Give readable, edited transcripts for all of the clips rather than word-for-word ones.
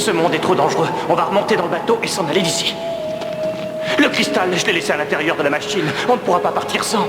Ce monde est trop dangereux. On va remonter dans le bateau et s'en aller d'ici. Le cristal, je l'ai laissé à l'intérieur de la machine. On ne pourra pas partir sans.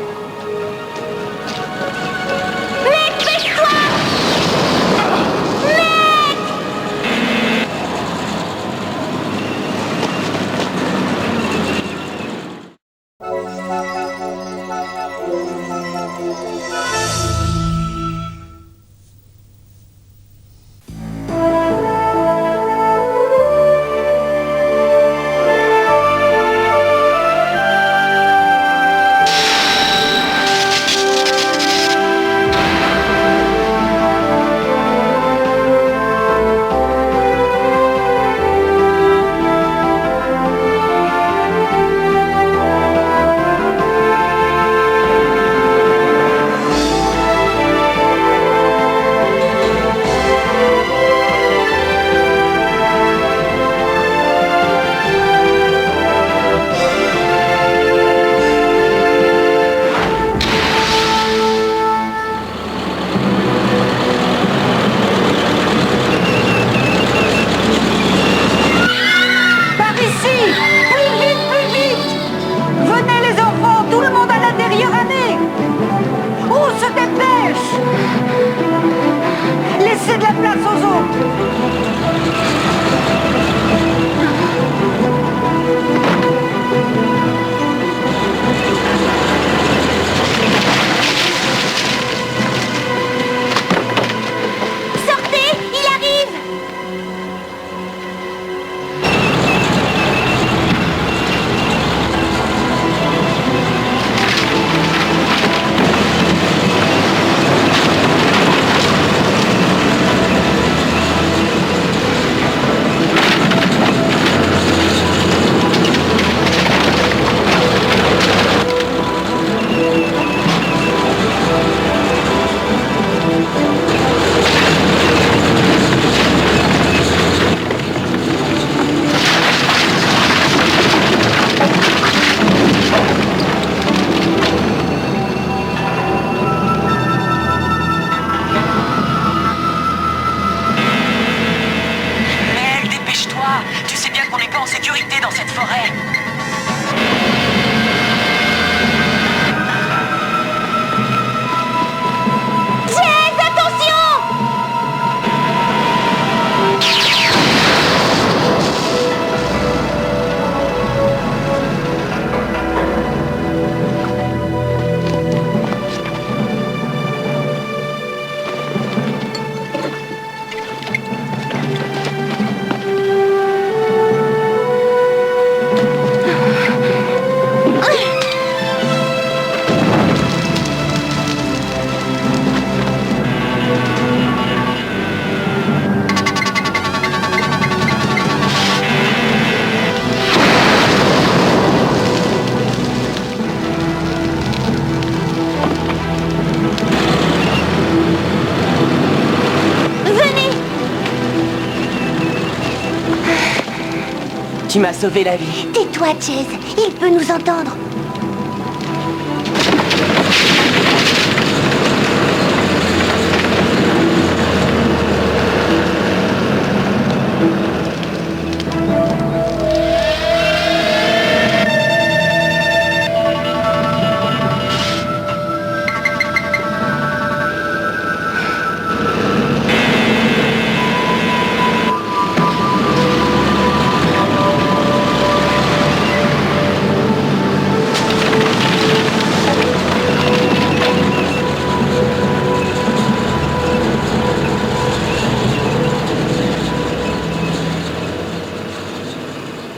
Tu m'as sauvé la vie. Tais-toi, Chase. Il peut nous entendre.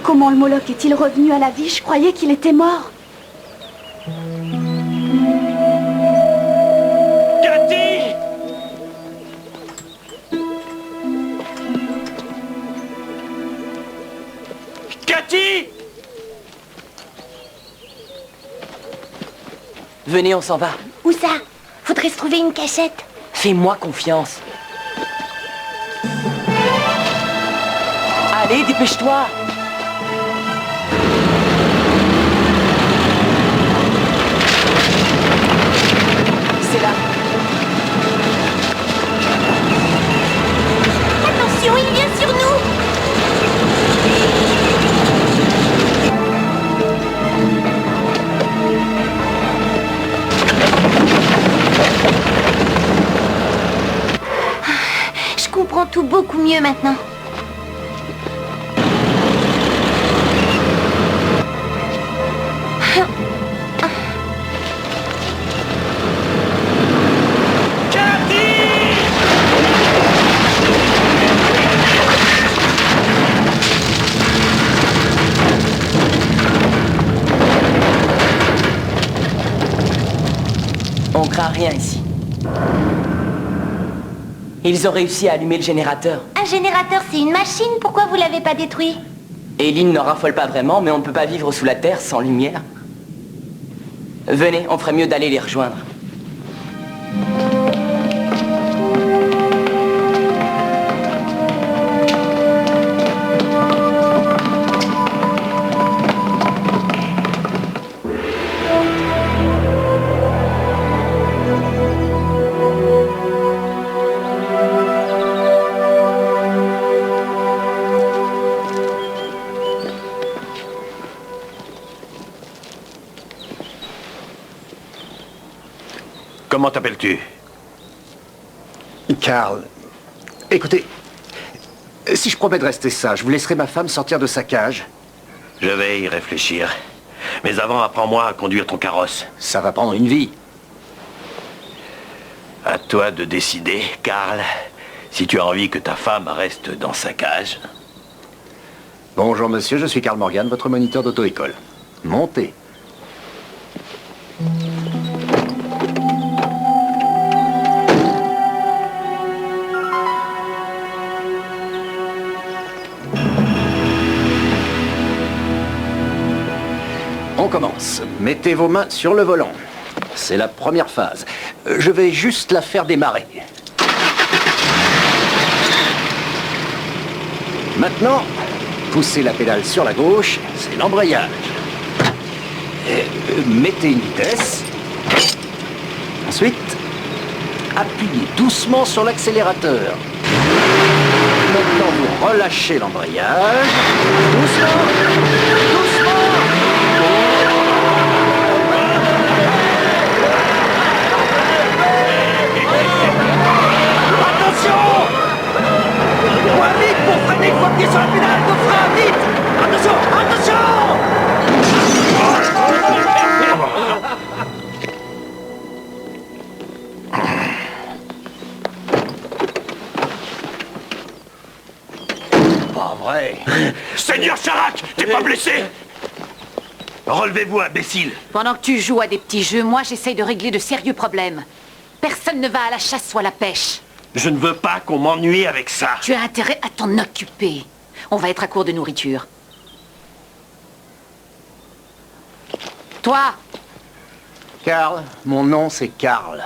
Comment le Moloch est-il revenu à la vie? Je croyais qu'il était mort. Cathy! Cathy! Venez, on s'en va. Où ça? Faudrait se trouver une cachette. Fais-moi confiance. Allez, dépêche-toi. C'est là. Attention, il vient sur nous. tout beaucoup mieux maintenant. On craint rien ici. Ils ont réussi à allumer le générateur. Un générateur, c'est une machine. Pourquoi vous l'avez pas détruit? Eileen n'en raffole pas vraiment, mais on ne peut pas vivre sous la terre sans lumière. Venez, on ferait mieux d'aller les rejoindre. Comment t'appelles-tu? Carl, écoutez, si je promets de rester sage, vous laisserez ma femme sortir de sa cage? Je vais y réfléchir. Mais avant, apprends-moi à conduire ton carrosse. Ça va prendre une vie. À toi de décider, Carl, si tu as envie que ta femme reste dans sa cage. Bonjour monsieur, je suis Carl Morgan, votre moniteur d'auto-école. Montez. On commence. Mettez vos mains sur le volant. C'est la première phase. Je vais juste la faire démarrer. Maintenant, poussez la pédale sur la gauche, c'est l'embrayage. Mettez une vitesse. Ensuite, appuyez doucement sur l'accélérateur. Maintenant, vous relâchez l'embrayage. Doucement, doucement. Moins vite pour freiner, il faut appuyer sur la pédale de frein, vite! Attention, attention! Pas vrai. Seigneur Charac, t'es pas blessé? Relevez-vous, imbécile. Pendant que tu joues à des petits jeux, moi j'essaye de régler de sérieux problèmes. Personne ne va à la chasse ou à la pêche. Je ne veux pas qu'on m'ennuie avec ça. Tu as intérêt à t'en occuper. On va être à court de nourriture. Toi, Carl, mon nom c'est Carl.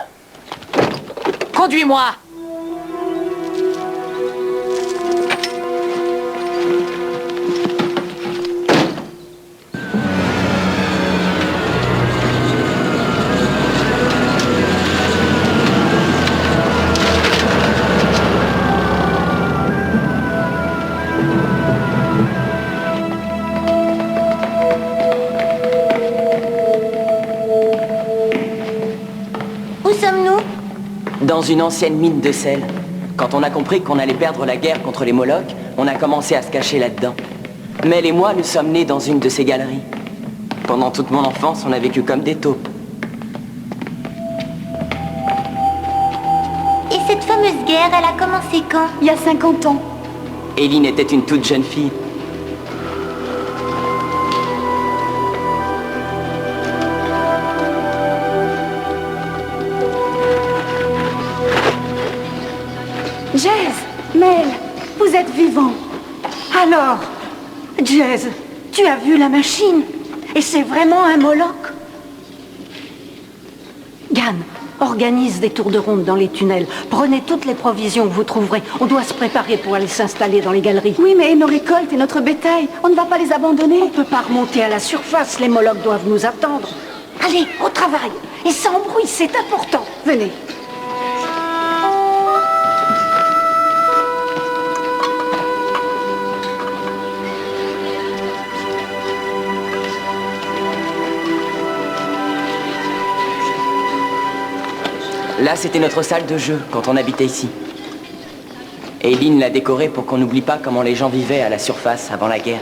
conduis-moi. Où sommes-nous? Dans une ancienne mine de sel. Quand on a compris qu'on allait perdre la guerre contre les Molochs, on a commencé à se cacher là-dedans. Mel et moi, nous sommes nés dans une de ces galeries. Pendant toute mon enfance, on a vécu comme des taupes. Et cette fameuse guerre, elle a commencé quand? Il y a 50 ans. Eileen était une toute jeune fille. Jazz, Mel, vous êtes vivants. Alors, Jazz, tu as vu la machine? Et c'est vraiment un Moloch? Gann, organise des tours de ronde dans les tunnels. Prenez toutes les provisions que vous trouverez. On doit se préparer pour aller s'installer dans les galeries. Oui, mais nos récoltes et notre bétail, on ne va pas les abandonner. On ne peut pas remonter à la surface. Les Molochs doivent nous attendre. Allez, au travail. Et sans bruit, c'est important. Venez. Là, c'était notre salle de jeu quand on habitait ici. Eileen l'a décoré pour qu'on n'oublie pas comment les gens vivaient à la surface avant la guerre.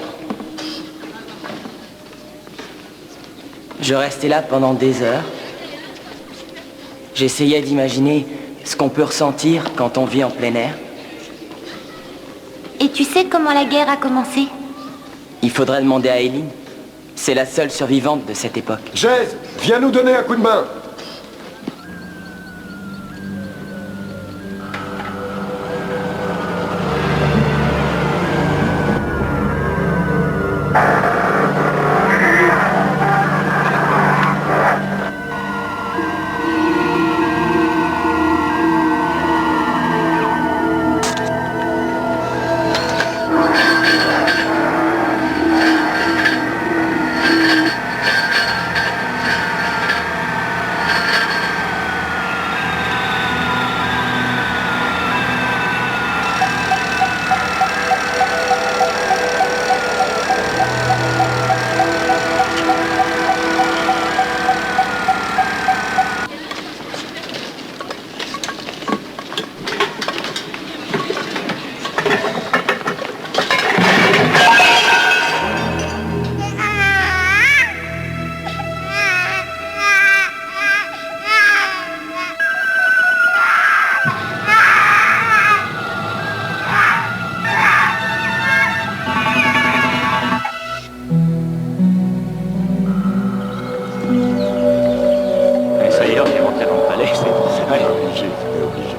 Je restais là pendant des heures. J'essayais d'imaginer ce qu'on peut ressentir quand on vit en plein air. Et tu sais comment la guerre a commencé? Il faudrait demander à Eileen. C'est la seule survivante de cette époque. Jez, viens nous donner un coup de main.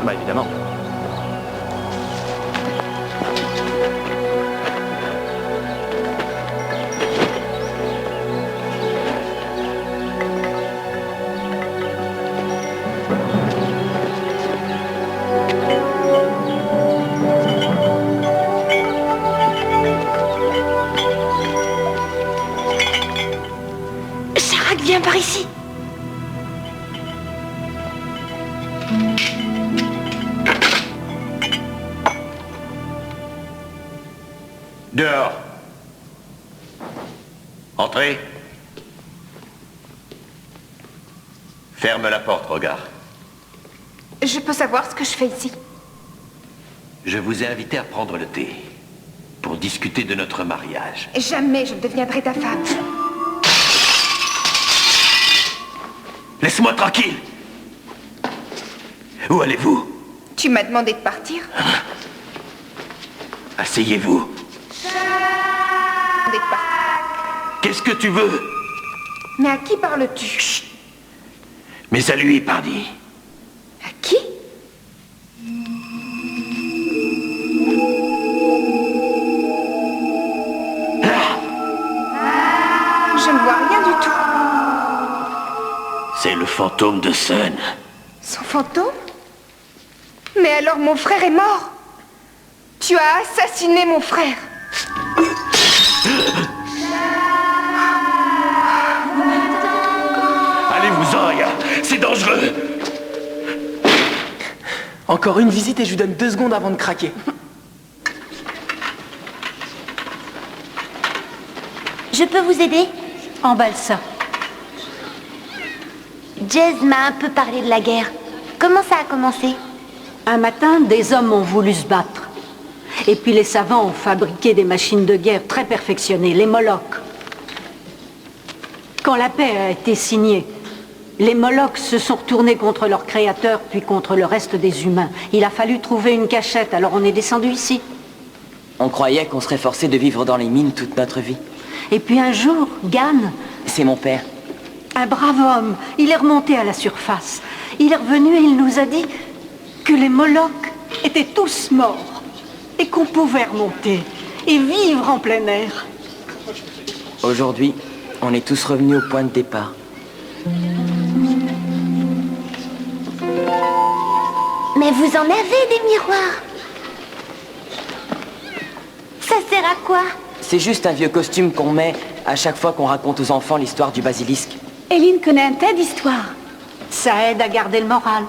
Bah évidemment. Sharak, viens par ici. Dehors. Entrez. Ferme la porte, regarde. Je peux savoir ce que je fais ici? Je vous ai invité à prendre le thé pour discuter de notre mariage. Jamais je ne deviendrai ta femme. Laisse-moi tranquille. Où allez-vous? Tu m'as demandé de partir? Asseyez-vous. Qu'est-ce que tu veux? Mais à qui parles-tu? Chut. Mais à lui, pardi. À qui? Je ne vois rien du tout. C'est le fantôme de Sun. Son fantôme? Mais alors mon frère est mort. Tu as assassiné mon frère. Allez-vous-en, gars. C'est dangereux. Encore une visite et je lui donne 2 secondes avant de craquer. Je peux vous aider? Emballe ça. Jez m'a un peu parlé de la guerre. Comment ça a commencé? Un matin, des hommes ont voulu se battre. Et puis les savants ont fabriqué des machines de guerre très perfectionnées, les Molochs. Quand la paix a été signée, les Molochs se sont retournés contre leur créateur, puis contre le reste des humains. Il a fallu trouver une cachette, alors on est descendu ici. On croyait qu'on serait forcé de vivre dans les mines toute notre vie. Et puis un jour, Gan, C'est mon père. un brave homme, il est remonté à la surface. Il est revenu et il nous a dit que les Molochs étaient tous morts et qu'on pouvait remonter et vivre en plein air. Aujourd'hui, on est tous revenus au point de départ. Mais vous en avez des miroirs. Ça sert à quoi? C'est juste un vieux costume qu'on met à chaque fois qu'on raconte aux enfants l'histoire du basilisque. Eileen connaît un tas d'histoires. Ça aide à garder le moral.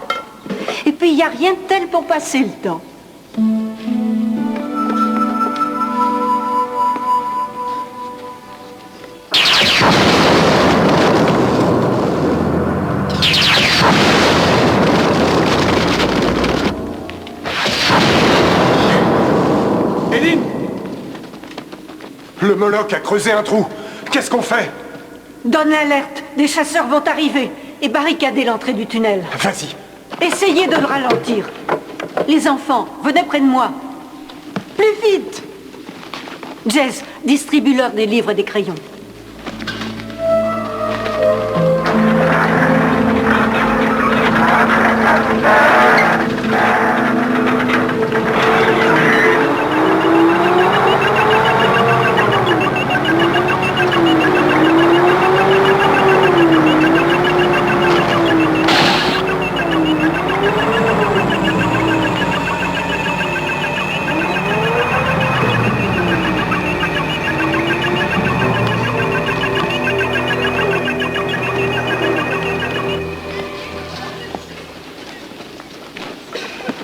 Et puis, il n'y a rien de tel pour passer le temps. Le Moloch a creusé un trou. Qu'est-ce qu'on fait? Donne l'alerte. Des chasseurs vont arriver et barricader l'entrée du tunnel. Vas-y. Essayez de le ralentir. Les enfants, venez près de moi. Plus vite. Jess, distribue-leur des livres et des crayons.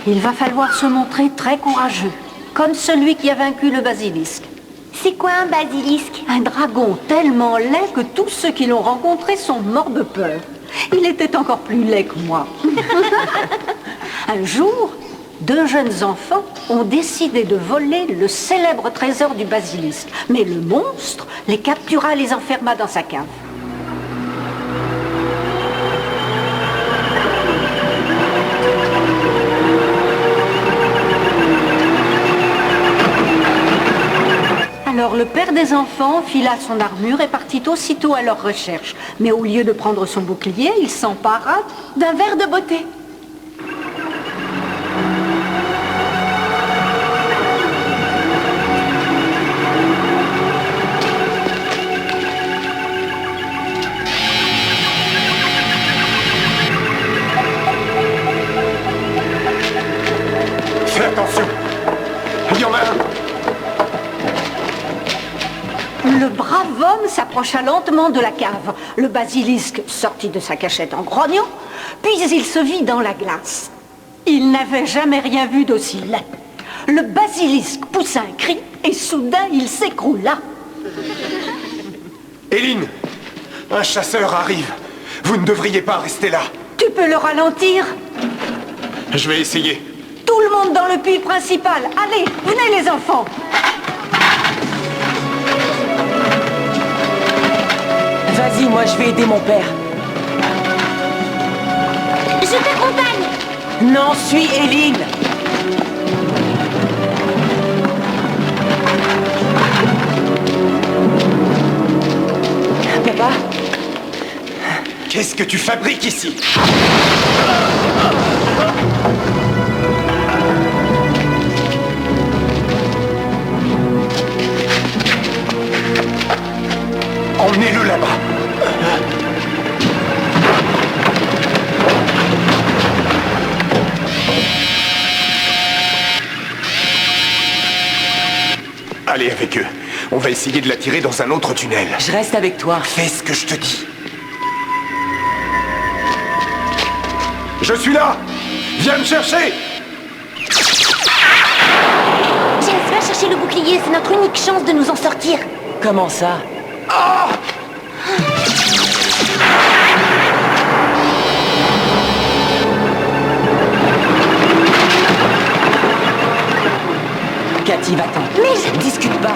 Il va falloir se montrer très courageux, comme celui qui a vaincu le basilisque. C'est quoi un basilisque? Un dragon tellement laid que tous ceux qui l'ont rencontré sont morts de peur. Il était encore plus laid que moi. Un jour, 2 jeunes enfants ont décidé de voler le célèbre trésor du basilisque. Mais le monstre les captura et les enferma dans sa cave. Alors le père des enfants fila son armure et partit aussitôt à leur recherche. Mais au lieu de prendre son bouclier, il s'empara d'un verre de beauté. Fais attention. Il y en a un. Le brave homme s'approcha lentement de la cave. Le basilisque sortit de sa cachette en grognant, puis il se vit dans la glace. Il n'avait jamais rien vu d'aussi laid. Le basilisque poussa un cri et soudain il s'écroula. Éline, un chasseur arrive. Vous ne devriez pas rester là. Tu peux le ralentir? Je vais essayer. Tout le monde dans le puits principal. Allez, venez les enfants. Vas-y, moi je vais aider mon père. Je t'accompagne. Non, suis Éline. Papa? Qu'est-ce que tu fabriques ici? Emmenez-le là-bas. Allez avec eux. On va essayer de l'attirer dans un autre tunnel. Je reste avec toi. Fais ce que je te dis. Je suis là! Viens me chercher! Jess, va chercher le bouclier, c'est notre unique chance de nous en sortir. Comment ça? Ah! Cathy, va-t'en. Mais je... Discute pas.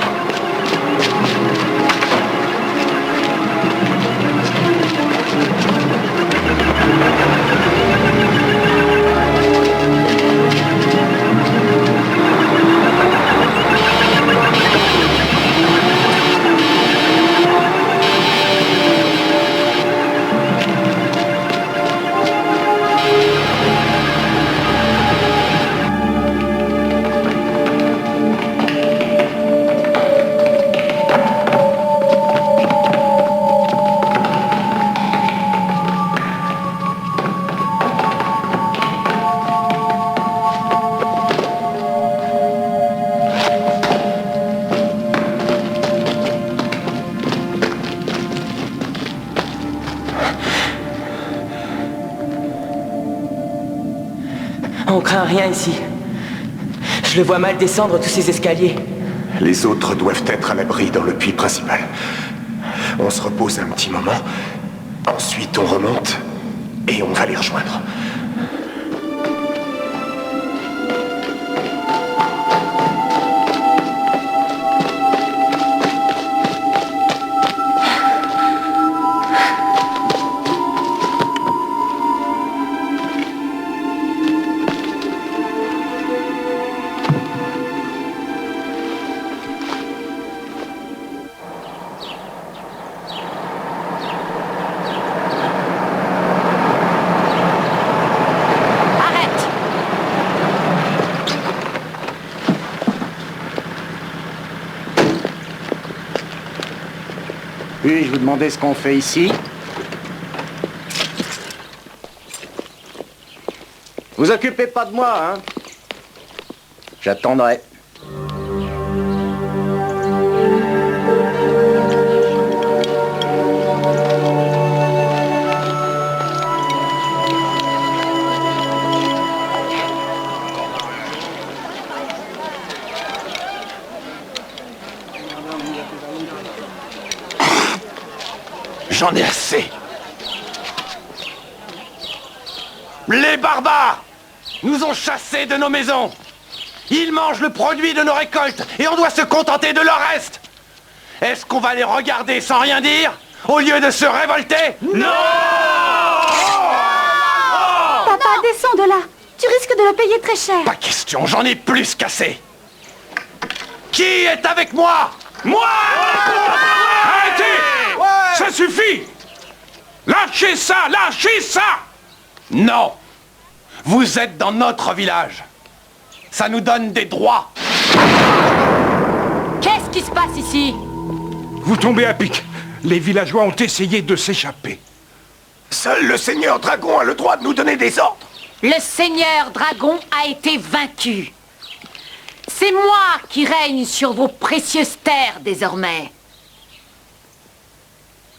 On craint rien ici. Je le vois mal descendre tous ces escaliers. Les autres doivent être à l'abri dans le puits principal. On se repose un petit moment, ensuite on remonte et on va les rejoindre. Puis-je vous demander ce qu'on fait ici? Vous occupez pas de moi, hein? J'attendrai. J'en ai assez. Les barbares nous ont chassés de nos maisons. Ils mangent le produit de nos récoltes et on doit se contenter de leur reste. Est-ce qu'on va les regarder sans rien dire au lieu de se révolter? Non! Papa, descends de là. Tu risques de le payer très cher. Pas question, j'en ai plus qu'assez. Qui est avec moi? Moi! Arrêtez! Ça suffit! Lâchez ça! Lâchez ça! Non! Vous êtes dans notre village. Ça nous donne des droits. Qu'est-ce qui se passe ici? Vous tombez à pic. Les villageois ont essayé de s'échapper. Seul le Seigneur Dragon a le droit de nous donner des ordres. Le Seigneur Dragon a été vaincu. C'est moi qui règne sur vos précieuses terres désormais.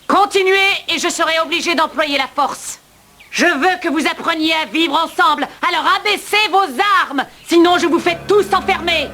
Continuez et je serai obligé d'employer la force. Je veux que vous appreniez à vivre ensemble, alors abaissez vos armes, sinon je vous fais tous enfermer.